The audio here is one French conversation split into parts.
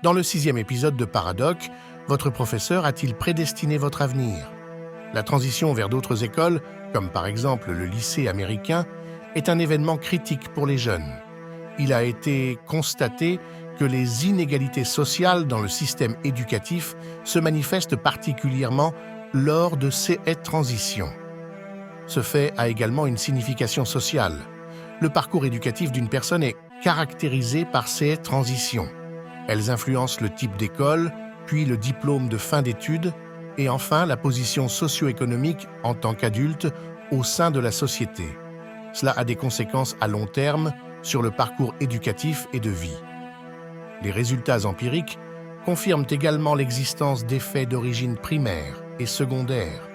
Dans le 6e épisode de Paradoc, votre professeur a-t-il prédestiné votre avenir? La transition vers d'autres écoles, comme par exemple le lycée américain, est un événement critique pour les jeunes. Il a été constaté que les inégalités sociales dans le système éducatif se manifestent particulièrement lors de ces transitions. Ce fait a également une signification sociale. Le parcours éducatif d'une personne est caractérisé par ces transitions. Elles influencent le type d'école, puis le diplôme de fin d'études, et enfin la position socio-économique en tant qu'adulte au sein de la société. Cela a des conséquences à long terme sur le parcours éducatif et de vie. Les résultats empiriques confirment également l'existence d'effets d'origine primaire et secondaire.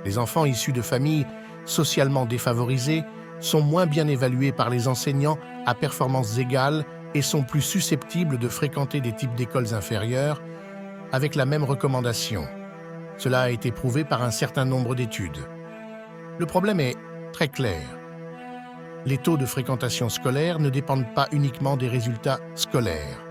Les enfants issus de familles socialement défavorisées sont moins bien évalués par les enseignants à performances égales et sont plus susceptibles de fréquenter des types d'écoles inférieures avec la même recommandation. Cela a été prouvé par un certain nombre d'études. Le problème est très clair. Les taux de fréquentation scolaire ne dépendent pas uniquement des résultats scolaires.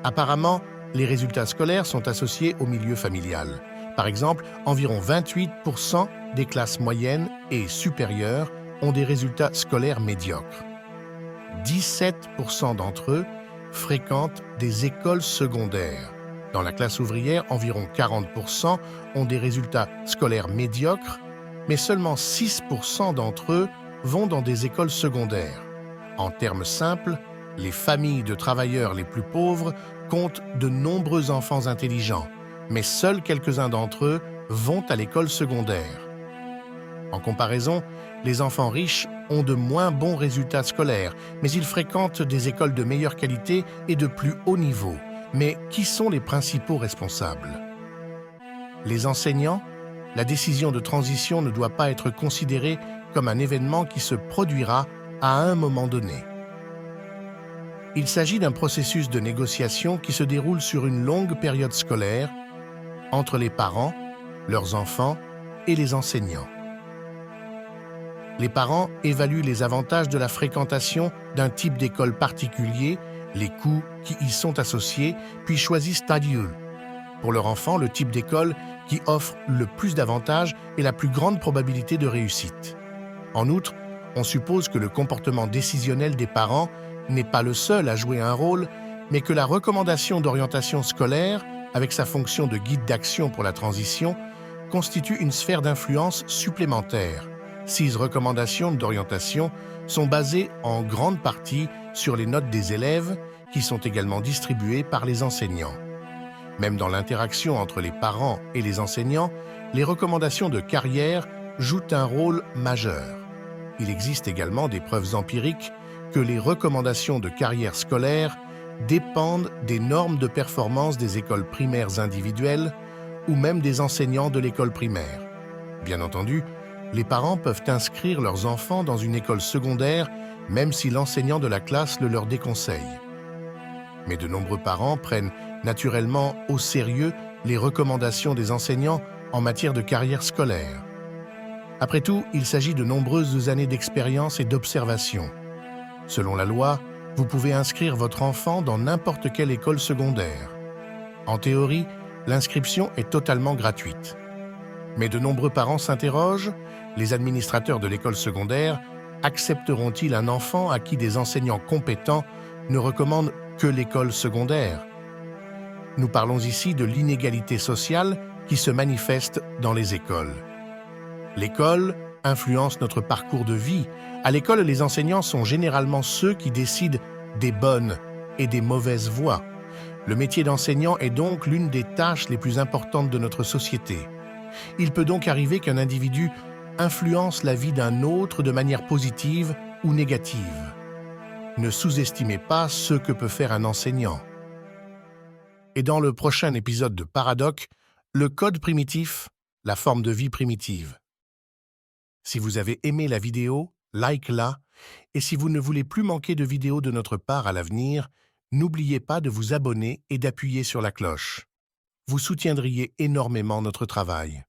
Apparemment, les résultats scolaires sont associés au milieu familial. Par exemple, environ 28% des classes moyennes et supérieures ont des résultats scolaires médiocres. 17% d'entre eux fréquentent des écoles secondaires. Dans la classe ouvrière, environ 40% ont des résultats scolaires médiocres, mais seulement 6% d'entre eux vont dans des écoles secondaires. En termes simples, les familles de travailleurs les plus pauvres comptent de nombreux enfants intelligents, mais seuls quelques-uns d'entre eux vont à l'école secondaire. En comparaison, les enfants riches ont de moins bons résultats scolaires, mais ils fréquentent des écoles de meilleure qualité et de plus haut niveau. Mais qui sont les principaux responsables? Les enseignants? La décision de transition ne doit pas être considérée comme un événement qui se produira à un moment donné. Il s'agit d'un processus de négociation qui se déroule sur une longue période scolaire entre les parents, leurs enfants et les enseignants. Les parents évaluent les avantages de la fréquentation d'un type d'école particulier, les coûts qui y sont associés, puis choisissent pour leur enfant le type d'école qui offre le plus d'avantages et la plus grande probabilité de réussite. En outre, on suppose que le comportement décisionnel des parents n'est pas le seul à jouer un rôle, mais que la recommandation d'orientation scolaire, avec sa fonction de guide d'action pour la transition, constitue une sphère d'influence supplémentaire. 6 recommandations d'orientation sont basées en grande partie sur les notes des élèves, qui sont également distribuées par les enseignants. Même dans l'interaction entre les parents et les enseignants, les recommandations de carrière jouent un rôle majeur. Il existe également des preuves empiriques que les recommandations de carrière scolaire dépendent des normes de performance des écoles primaires individuelles ou même des enseignants de l'école primaire. Bien entendu, les parents peuvent inscrire leurs enfants dans une école secondaire même si l'enseignant de la classe le leur déconseille. Mais de nombreux parents prennent naturellement au sérieux les recommandations des enseignants en matière de carrière scolaire. Après tout, il s'agit de nombreuses années d'expérience et d'observation. Selon la loi, vous pouvez inscrire votre enfant dans n'importe quelle école secondaire. En théorie, l'inscription est totalement gratuite. Mais de nombreux parents s'interrogent, les administrateurs de l'école secondaire accepteront-ils un enfant à qui des enseignants compétents ne recommandent que l'école secondaire? Nous parlons ici de l'inégalité sociale qui se manifeste dans les écoles. L'école influence notre parcours de vie. À l'école, les enseignants sont généralement ceux qui décident des bonnes et des mauvaises voies. Le métier d'enseignant est donc l'une des tâches les plus importantes de notre société. Il peut donc arriver qu'un individu influence la vie d'un autre de manière positive ou négative. Ne sous-estimez pas ce que peut faire un enseignant. Et dans le prochain épisode de Paradoc, le code primitif, la forme de vie primitive. Si vous avez aimé la vidéo, like-la, et si vous ne voulez plus manquer de vidéos de notre part à l'avenir, n'oubliez pas de vous abonner et d'appuyer sur la cloche. Vous soutiendriez énormément notre travail.